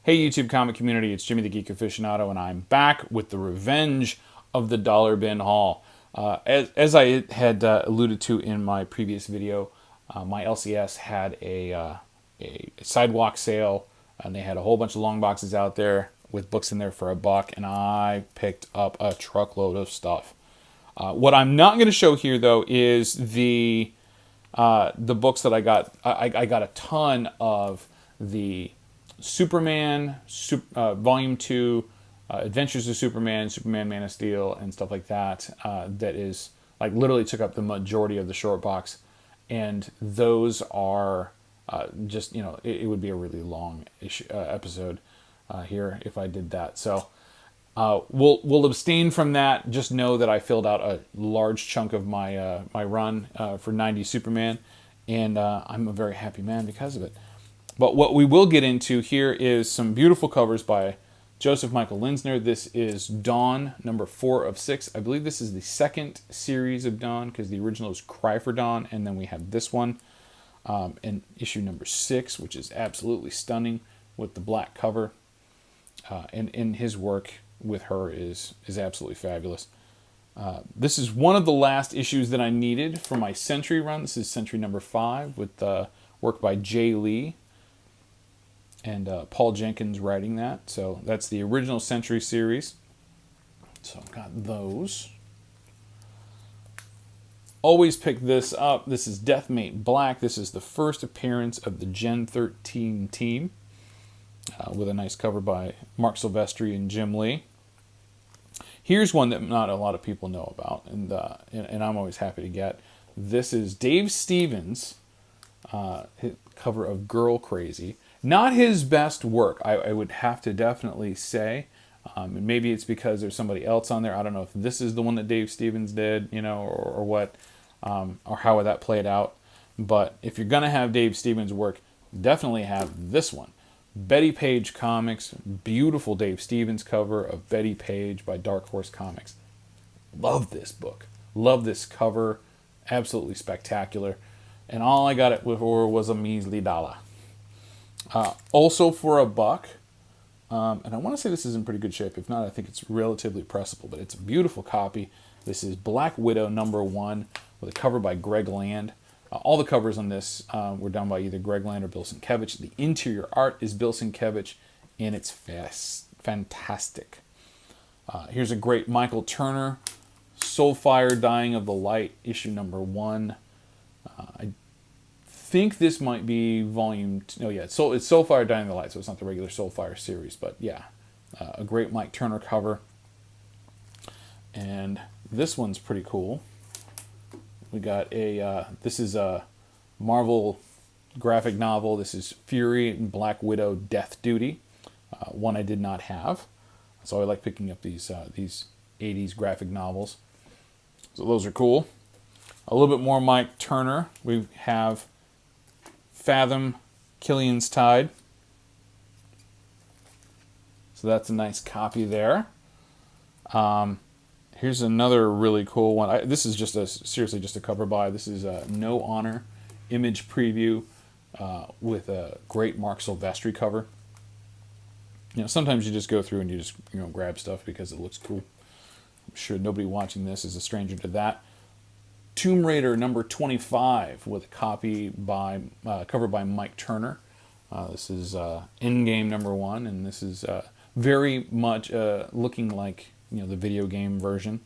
Hey YouTube comic community, it's Jimmy the Geek Aficionado, and I'm back with the revenge of the dollar bin haul. As I had alluded to in my previous video, my LCS had a sidewalk sale, and they had a whole bunch of long boxes out there with books in there for $1, and I picked up a truckload of stuff. What I'm not going to show here, though, is the books that I got. I got a ton of the Superman, Volume 2, Adventures of Superman, Superman Man of Steel, and stuff like that. That is, like, literally took up the majority of the short box. And those are just, it would be a really long episode here if I did that. So we'll abstain from that. Just know that I filled out a large chunk of my my run for 90 Superman, and I'm a very happy man because of it. But what we will get into here is some beautiful covers by Joseph Michael Linsner. This is Dawn, number 4 of 6. I believe this is the second series of Dawn, because the original is Cry for Dawn, and then we have this one in issue number 6, which is absolutely stunning with the black cover. And his work with her is absolutely fabulous. This is one of the last issues that I needed for my Century run. This is Century number 5 with work by Jay Lee and Paul Jenkins writing that. So that's the original Century series. So I've got those. Always pick this up. This is Deathmate Black. This is the first appearance of the Gen 13 team with a nice cover by Mark Silvestri and Jim Lee. Here's one that not a lot of people know about, and I'm always happy to get. This is Dave Stevens' cover of Girl Crazy. Not his best work, I would have to definitely say. And maybe it's because there's somebody else on there. I don't know if this is the one that Dave Stevens did, or what, or how that played out. But if you're going to have Dave Stevens' work, definitely have this one. Betty Page Comics, beautiful Dave Stevens cover of Betty Page by Dark Horse Comics. Love this book. Love this cover. Absolutely spectacular. And all I got it for was a measly $1. Also for $1, and I want to say this is in pretty good shape. If not, I think it's relatively pressable, but it's a beautiful copy. This is Black Widow number 1 with a cover by Greg Land. All the covers on this were done by either Greg Land or Bill Sienkiewicz. The interior art is Bill Sienkiewicz, and it's fantastic. Here's a great Michael Turner, Soulfire Dying of the Light, issue number 1. I think this might be volume 2. Oh yeah, it's Soulfire Dying of the Light, so it's not the regular Soulfire series, but yeah, a great Mike Turner cover. And this one's pretty cool. We got this is a Marvel graphic novel. This is Fury and Black Widow Death Duty, one I did not have, so I like picking up these 80s graphic novels. So those are cool. A little bit more Mike Turner. We have Fathom, Killian's Tide. So that's a nice copy there. Here's another really cool one. This is seriously just a cover by. This is No Honor image preview with a great Mark Silvestri cover. Sometimes you just go through and you just grab stuff because it looks cool. I'm sure nobody watching this is a stranger to that. Tomb Raider number 25 with a cover by Mike Turner. This is Endgame number 1, and this is very much looking like the video game version.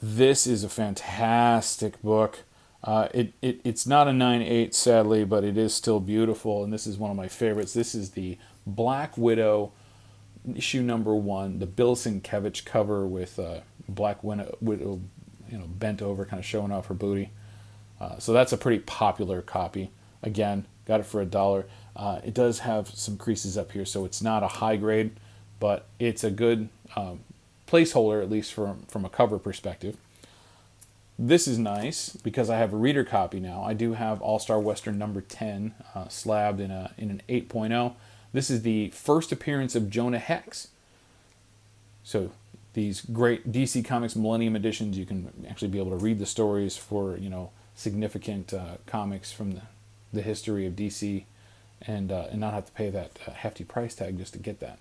This is a fantastic book. It's not a 9/8 sadly, but it is still beautiful, and this is one of my favorites. This is the Black Widow issue number 1, the Bill Sienkiewicz cover with Black Widow bent over, kind of showing off her booty. So that's a pretty popular copy. Again, got it for $1. It does have some creases up here, so it's not a high grade, but it's a good placeholder, at least from a cover perspective. This is nice because I have a reader copy now. I do have All-Star Western number 10 slabbed in an 8.0. This is the first appearance of Jonah Hex. So these great DC Comics Millennium editions, you can actually be able to read the stories for significant comics from the history of DC and not have to pay that hefty price tag just to get that.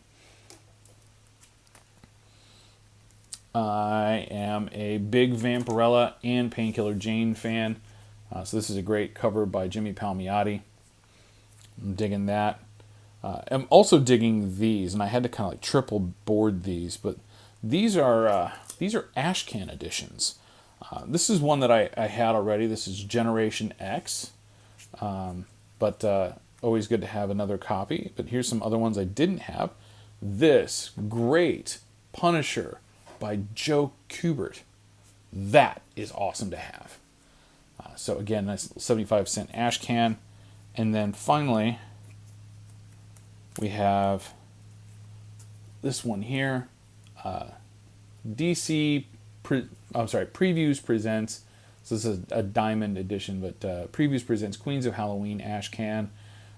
I am a big Vampirella and Painkiller Jane fan, so this is a great cover by Jimmy Palmiotti. I'm digging that. I'm also digging these, and I had to kind of like triple board these, but these are Ashcan editions. This is one that I had already. This is Generation X, but always good to have another copy. But here's some other ones I didn't have. This great Punisher by Joe Kubert. That is awesome to have. So again, nice 75-cent Ashcan. And then finally, we have this one here. Previews presents. So this is a diamond edition, but Previews presents Queens of Halloween Ashcan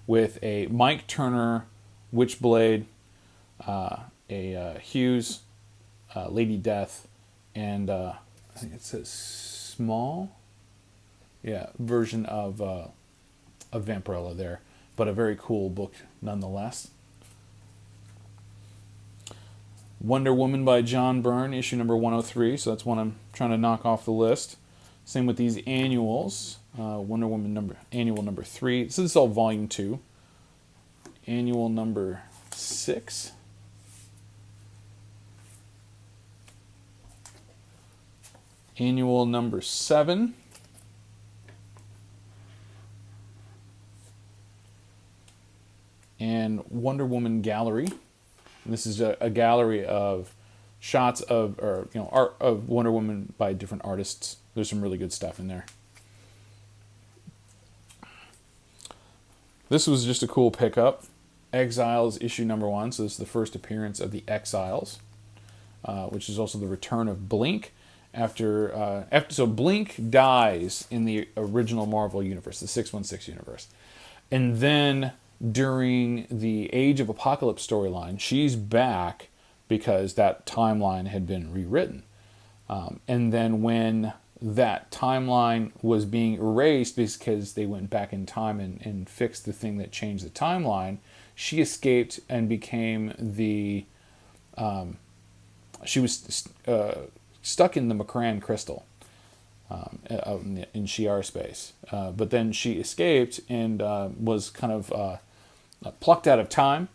with a Mike Turner Witchblade, a Hughes Lady Death, and I think it says small, version of Vampirella there, but a very cool book nonetheless. Wonder Woman by John Byrne, issue number 103, so that's one I'm trying to knock off the list. Same with these annuals. Wonder Woman annual number 3. This is all volume 2. Annual number 6. Annual number 7. And Wonder Woman Gallery. And this is a gallery of shots of, art of Wonder Woman by different artists. There's some really good stuff in there. This was just a cool pickup. Exiles issue number 1. So this is the first appearance of the Exiles, which is also the return of Blink. So Blink dies in the original Marvel universe, the 616 universe, and then during the Age of Apocalypse storyline, she's back because that timeline had been rewritten. And then when that timeline was being erased because they went back in time and fixed the thing that changed the timeline, she escaped and became the... she was stuck in the Macran crystal out in Shi'ar space. But then she escaped and was kind of plucked out of time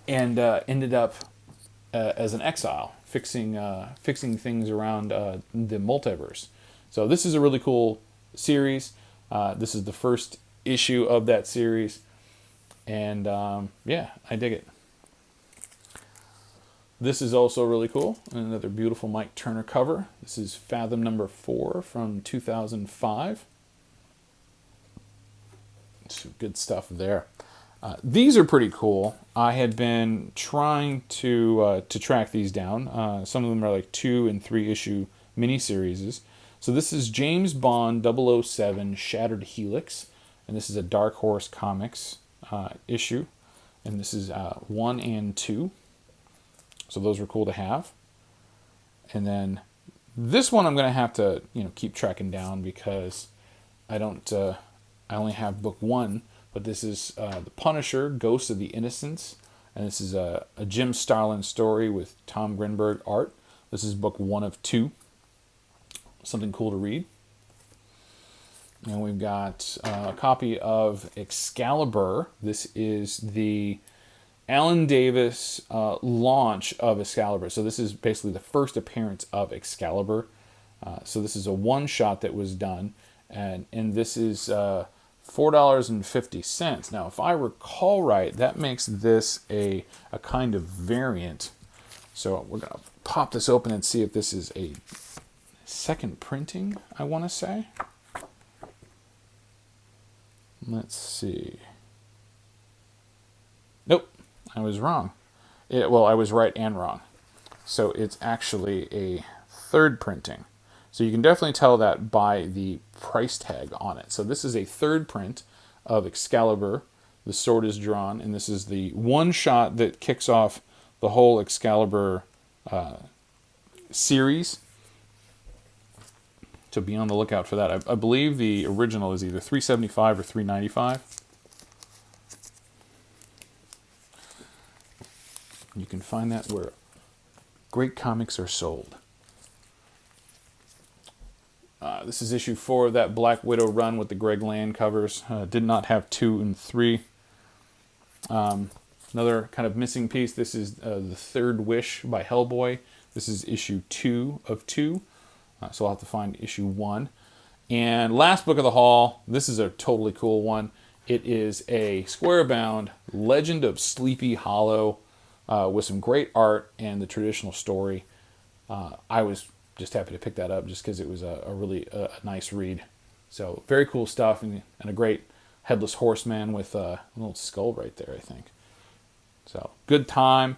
and ended up as an exile, fixing things around the multiverse. So this is a really cool series. This is the first issue of that series. And I dig it. This is also really cool. Another beautiful Mike Turner cover. This is Fathom number 4 from 2005. Some good stuff there. These are pretty cool. I had been trying to track these down. Some of them are like 2 and 3 issue miniseries. So this is James Bond 007 Shattered Helix, and this is a Dark Horse Comics issue, and this is 1 and 2. So those were cool to have. And then this one I'm going to have to keep tracking down because I only have book 1. But this is The Punisher, Ghost of the Innocents. And this is a Jim Starlin story with Tom Grinberg art. This is book 1 of 2. Something cool to read. And we've got a copy of Excalibur. This is the Alan Davis launch of Excalibur. So this is basically the first appearance of Excalibur. So this is a one-shot that was done. And this is... $4.50. Now, if I recall right, that makes this a kind of variant. So we're going to pop this open and see if this is a second printing, I want to say. Let's see. Nope, I was wrong. I was right and wrong. So it's actually a third printing. So you can definitely tell that by the price tag on it. So this is a third print of Excalibur. The sword is drawn, and this is the one shot that kicks off the whole Excalibur series. So be on the lookout for that. I believe the original is either $375 or $395. You can find that where great comics are sold. This is issue 4 of that Black Widow run with the Greg Land covers. Did not have 2 and 3. Another kind of missing piece. This is The Third Wish by Hellboy. This is issue 2 of 2. So I'll have to find issue 1. And last book of the haul. This is a totally cool one. It is a square-bound Legend of Sleepy Hollow with some great art and the traditional story. I was just happy to pick that up just because it was a really nice read. So very cool stuff, and a great headless horseman with a little skull right there, I think. So good time.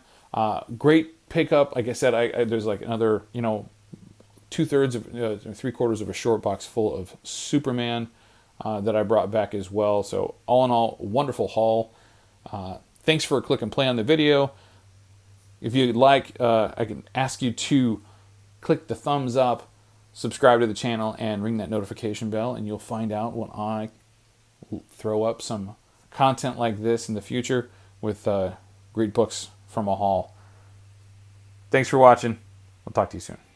Great pickup. Like I said, there's like another, 2/3 of 3/4 of a short box full of Superman that I brought back as well. So all in all, wonderful haul. Thanks for click and play on the video. If you'd like, I can ask you to click the thumbs up, subscribe to the channel, and ring that notification bell, and you'll find out when I throw up some content like this in the future with great books from a haul. Thanks for watching. We'll talk to you soon.